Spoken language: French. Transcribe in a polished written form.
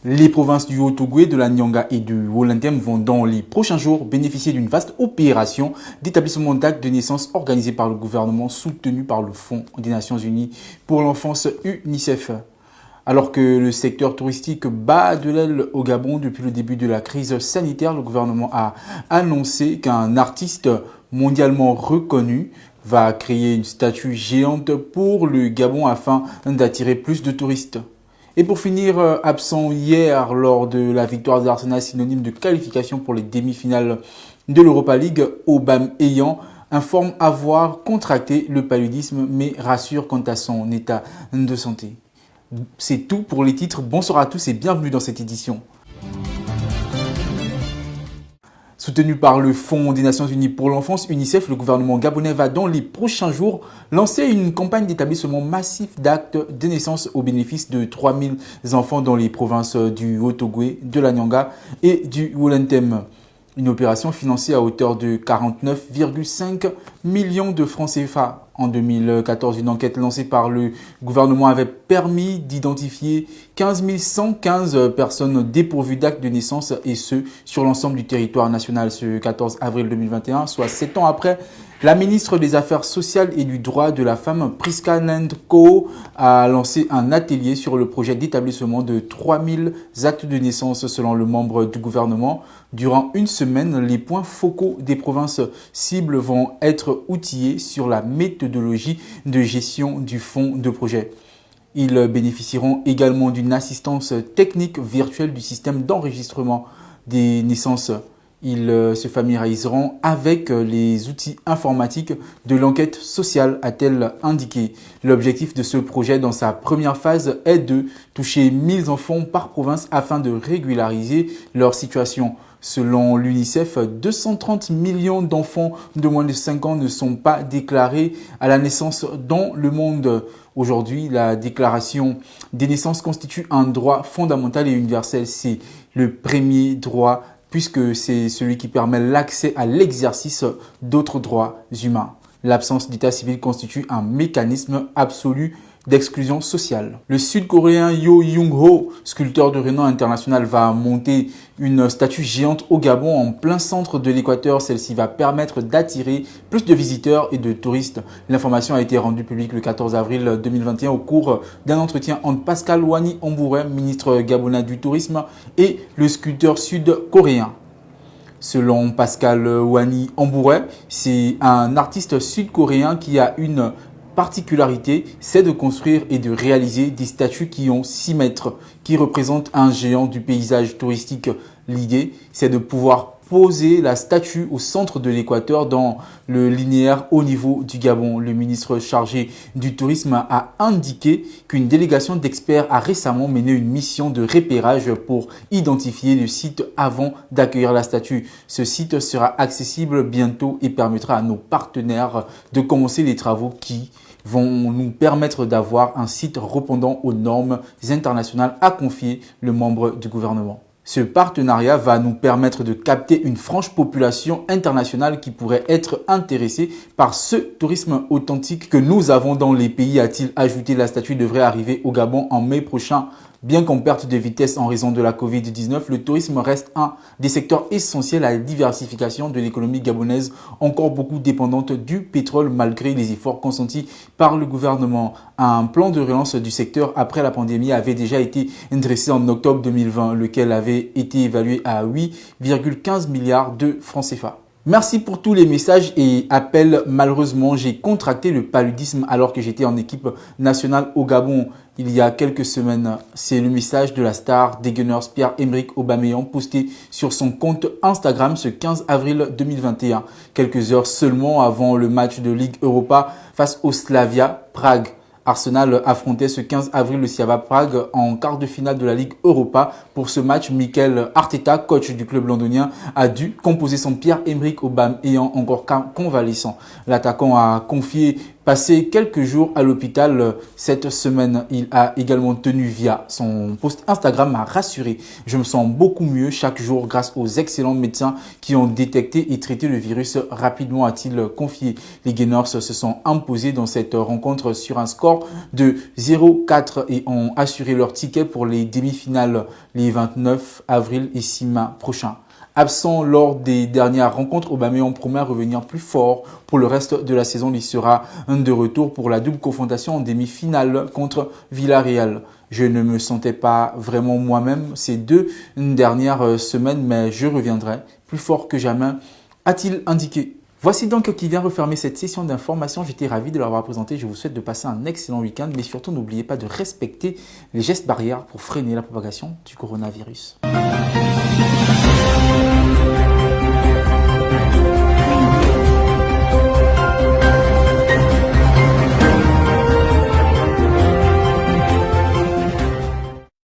Les provinces du Haut-Ogooué, de la Nyanga et du Wolendem vont dans les prochains jours bénéficier d'une vaste opération d'établissement d'actes de naissance organisée par le gouvernement soutenu par le Fonds des Nations Unies pour l'enfance UNICEF. Alors que le secteur touristique bat de l'aile au Gabon depuis le début de la crise sanitaire, le gouvernement a annoncé qu'un artiste mondialement reconnu va créer une statue géante pour le Gabon afin d'attirer plus de touristes. Et pour finir, absent hier lors de la victoire d'Arsenal, synonyme de qualification pour les demi-finales de l'Europa League, Aubameyang informe avoir contracté le paludisme mais rassure quant à son état de santé. C'est tout pour les titres. Bonsoir à tous et bienvenue dans cette édition. Soutenu par le Fonds des Nations Unies pour l'enfance, UNICEF, le gouvernement gabonais va dans les prochains jours lancer une campagne d'établissement massif d'actes de naissance au bénéfice de 3000 enfants dans les provinces du Haut-Ogooué, de la Nyanga et du Wolendem. Une opération financée à hauteur de 49,5 millions de francs CFA. En 2014, une enquête lancée par le gouvernement avait permis d'identifier 15 115 personnes dépourvues d'actes de naissance et ce, sur l'ensemble du territoire national ce 14 avril 2021, soit 7 ans après. La ministre des Affaires sociales et du droit de la femme, Priska Nandko, a lancé un atelier sur le projet d'établissement de 3000 actes de naissance selon le membre du gouvernement. Durant une semaine, les points focaux des provinces cibles vont être outillés sur la méthodologie de gestion du fonds de projet. Ils bénéficieront également d'une assistance technique virtuelle du système d'enregistrement des naissances. Ils se familiariseront avec les outils informatiques de l'enquête sociale, a-t-elle indiqué. L'objectif de ce projet dans sa première phase est de toucher 1000 enfants par province afin de régulariser leur situation. Selon l'UNICEF, 230 millions d'enfants de moins de 5 ans ne sont pas déclarés à la naissance dans le monde. Aujourd'hui, la déclaration des naissances constitue un droit fondamental et universel. C'est le premier droit puisque c'est celui qui permet l'accès à l'exercice d'autres droits humains. L'absence d'état civil constitue un mécanisme absolu d'exclusion sociale. Le Sud-Coréen Yo Young-ho, sculpteur de renom international, va monter une statue géante au Gabon en plein centre de l'Équateur. Celle-ci va permettre d'attirer plus de visiteurs et de touristes. L'information a été rendue publique le 14 avril 2021 au cours d'un entretien entre Pascal Wani Ambouré, ministre gabonais du Tourisme, et le sculpteur sud-coréen. Selon Pascal Wani Ambouré, c'est un artiste sud-coréen qui a une particularité, c'est de construire et de réaliser des statues qui ont 6 mètres, qui représentent un géant du paysage touristique. L'idée, c'est de pouvoir poser la statue au centre de l'Équateur dans le linéaire au niveau du Gabon. Le ministre chargé du tourisme a indiqué qu'une délégation d'experts a récemment mené une mission de repérage pour identifier le site avant d'accueillir la statue. Ce site sera accessible bientôt et permettra à nos partenaires de commencer les travaux qui vont nous permettre d'avoir un site répondant aux normes internationales, a confié le membre du gouvernement. Ce partenariat va nous permettre de capter une frange population internationale qui pourrait être intéressée par ce tourisme authentique que nous avons dans les pays, a-t-il ajouté. La statue devrait arriver au Gabon en mai prochain. Bien qu'en perte de vitesse en raison de la Covid-19, le tourisme reste un des secteurs essentiels à la diversification de l'économie gabonaise, encore beaucoup dépendante du pétrole malgré les efforts consentis par le gouvernement. Un plan de relance du secteur après la pandémie avait déjà été dressé en octobre 2020, lequel avait été évalué à 8,15 milliards de francs CFA. Merci pour tous les messages et appels. Malheureusement, j'ai contracté le paludisme alors que j'étais en équipe nationale au Gabon il y a quelques semaines. C'est le message de la star des Gunners Pierre-Emerick Aubameyang posté sur son compte Instagram ce 15 avril 2021, quelques heures seulement avant le match de Ligue Europa face au Slavia Prague. Arsenal affrontait ce 15 avril le Slavia Prague en quart de finale de la Ligue Europa. Pour ce match, Mikel Arteta, coach du club londonien, a dû composer son Pierre-Emerick Aubameyang encore convalescent. L'attaquant a confié passé quelques jours à l'hôpital cette semaine. Il a également tenu via son post Instagram à rassurer. Je me sens beaucoup mieux chaque jour grâce aux excellents médecins qui ont détecté et traité le virus rapidement, a-t-il confié. Les Gainers se sont imposés dans cette rencontre sur un score de 0-4 et ont assuré leur ticket pour les demi-finales les 29 avril et 6 mai prochains. Absent lors des dernières rencontres, Aubameyang promet revenir plus fort pour le reste de la saison. Il sera de retour pour la double confrontation en demi-finale contre Villarreal. Je ne me sentais pas vraiment moi-même ces 2 dernières semaines, mais je reviendrai plus fort que jamais, a-t-il indiqué. Voici donc qui vient refermer cette session d'information. J'étais ravi de l'avoir présenté. Je vous souhaite de passer un excellent week-end, mais surtout n'oubliez pas de respecter les gestes barrières pour freiner la propagation du coronavirus.